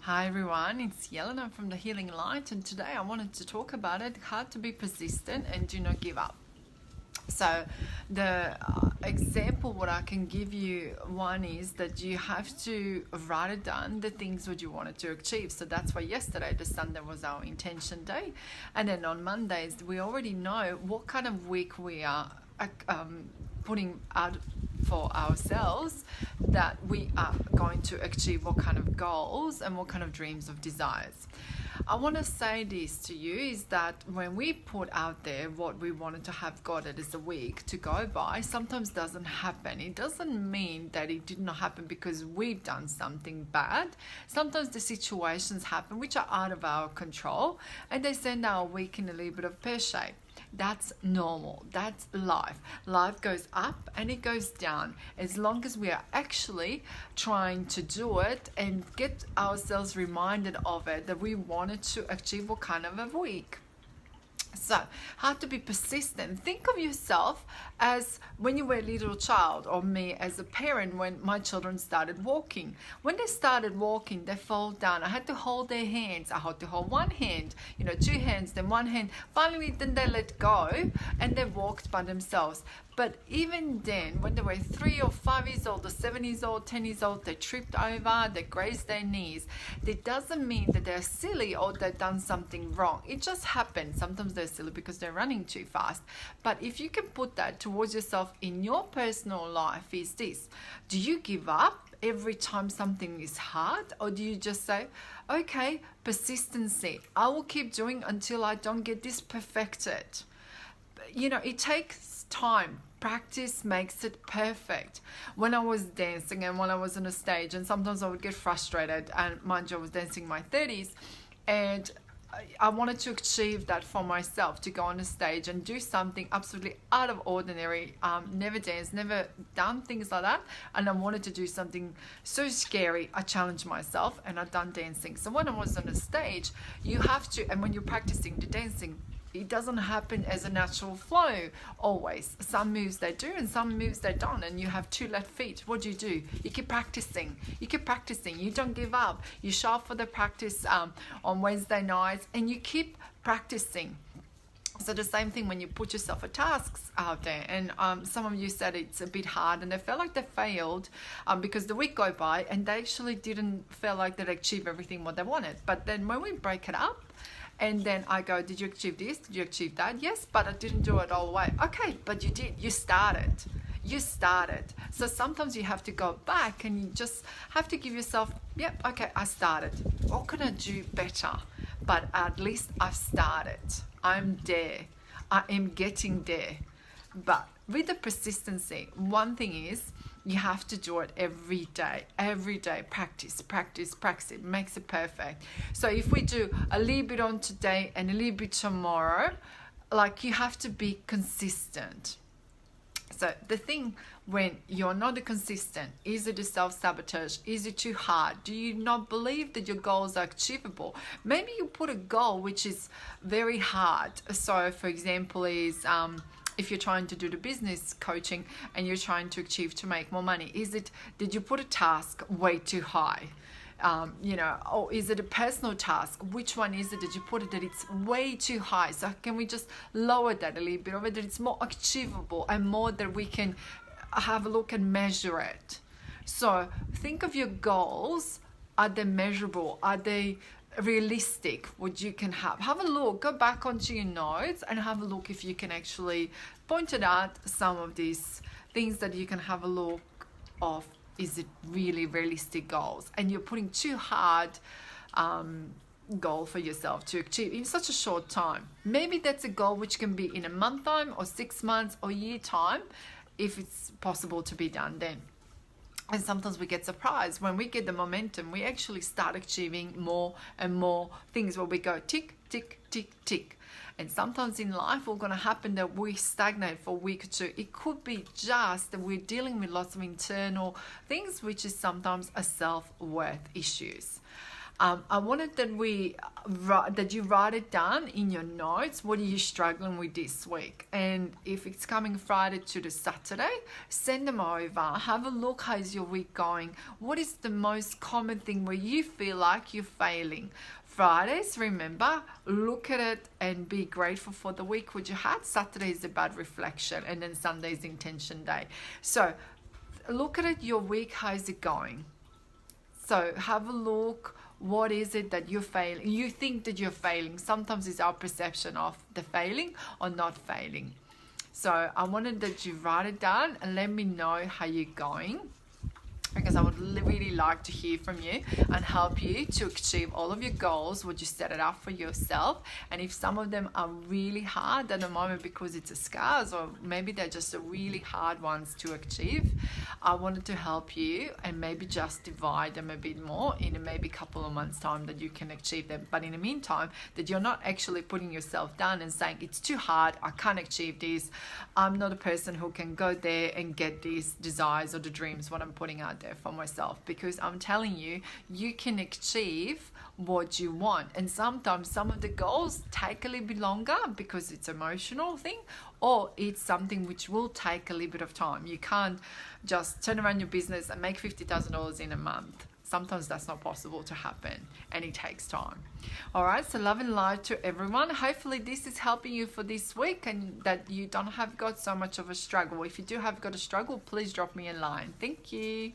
Hi everyone, it's Jelena from the Healing Light, and today I wanted to talk about it, how to be persistent and do not give up. So the example what I can give you, one is that you have to write it down, the things what you wanted to achieve. So that's why yesterday, the Sunday, was our intention day, and then on Mondays we already know what kind of week we are putting out for ourselves, that we are going to achieve what kind of goals and what kind of dreams of desires. I want to say this to you is that when we put out there what we wanted to have got it as a week to go by, sometimes doesn't happen. It doesn't mean that it did not happen because we've done something bad. Sometimes the situations happen which are out of our control, and they send our week in a little bit of pear shape. That's normal. That's life. Life goes up and it goes down. As long as we are actually trying to do it and get ourselves reminded of it, that we wanted to achieve what kind of a week. So, how to be persistent. Think of yourself as when you were a little child, or me as a parent when my children started walking. When they started walking, they fall down. I had to hold their hands. I had to hold one hand, two hands, then one hand. Finally, then they let go and they walked by themselves. But even then, when they were 3 or 5 years old, or 7 years old, 10 years old, they tripped over, they grazed their knees. That doesn't mean that they're silly or they've done something wrong. It just happens. Sometimes they're silly because they're running too fast. But if you can put that towards yourself in your personal life, is this: do you give up every time something is hard, or do you just say, okay, persistency, I will keep doing until I don't get this perfected? It takes time. Practice makes it perfect. When I was dancing and when I was on a stage, and sometimes I would get frustrated, and mind you, I was dancing in my 30s, and I wanted to achieve that for myself, to go on a stage and do something absolutely out of ordinary. Never danced, never done things like that, and I wanted to do something so scary. I challenged myself and I've done dancing. So when I was on a stage, you have to, and when you're practicing the dancing, it doesn't happen as a natural flow always. Some moves they do and some moves they don't, and you have 2 left feet. What do? You keep practicing. You don't give up. You show up for the practice on Wednesday nights, and you keep practicing. So the same thing when you put yourself a tasks out there, and some of you said it's a bit hard and they felt like they failed because the week go by and they actually didn't feel like they'd achieve everything what they wanted. But then when we break it up, and then I go, did you achieve this? Did you achieve that? Yes, but I didn't do it all the way. Okay, but you did. You started. So sometimes you have to go back and you just have to give yourself, yep, okay, I started. What can I do better? But at least I've started. I'm there. I am getting there. But with the persistency, one thing is, you have to do it every day. Practice. It makes it perfect. So if we do a little bit on today and a little bit tomorrow, you have to be consistent. So the thing when you're not consistent, is it a self-sabotage? Is it too hard? Do you not believe that your goals are achievable? Maybe you put a goal which is very hard. So for example is, if you're trying to do the business coaching and you're trying to achieve to make more money, did you put a task way too high? Or is it a personal task? Which one is it? Did you put it that it's way too high? So can we just lower that a little bit, or that it's more achievable and more that we can have a look and measure it? So think of your goals. Are they measurable? Are they realistic? What you can have a look, go back onto your notes and have a look if you can actually point it out, some of these things that you can have a look of. Is it really realistic goals, and you're putting too hard goal for yourself to achieve in such a short time? Maybe that's a goal which can be in a month time, or 6 months, or year time, if it's possible to be done then. And sometimes we get surprised when we get the momentum, we actually start achieving more and more things where we go tick, tick, tick, tick. And sometimes in life, it's going to happen that we stagnate for a week or two. It could be just that we're dealing with lots of internal things, which is sometimes a self-worth issues. I wanted that you write it down in your notes. What are you struggling with this week? And if it's coming Friday to the Saturday, send them over. Have a look. How's your week going? What is the most common thing where you feel like you're failing? Fridays, remember, look at it and be grateful for the week which you had. Saturday is about reflection, and then Sunday is intention day. So look at it, your week, how's it going? So have a look. What is it that you're failing? You think that you're failing. Sometimes it's our perception of the failing or not failing. So I wanted that you write it down and let me know how you're going, because I would really like to hear from you and help you to achieve all of your goals, what you set it up for yourself. And if some of them are really hard at the moment because it's a scars, or maybe they're just really hard ones to achieve, I wanted to help you and maybe just divide them a bit more in maybe a couple of months time that you can achieve them. But in the meantime, that you're not actually putting yourself down and saying it's too hard, I can't achieve this, I'm not a person who can go there and get these desires or the dreams what I'm putting out there for myself. Because I'm telling you, you can achieve what you want. And sometimes some of the goals take a little bit longer because it's emotional thing, or it's something which will take a little bit of time. You can't just turn around your business and make $50,000 in a month. Sometimes that's not possible to happen, and it takes time. All right, so love and light to everyone. Hopefully this is helping you for this week, and that you don't have got so much of a struggle. If you do have got a struggle, please drop me a line. Thank you.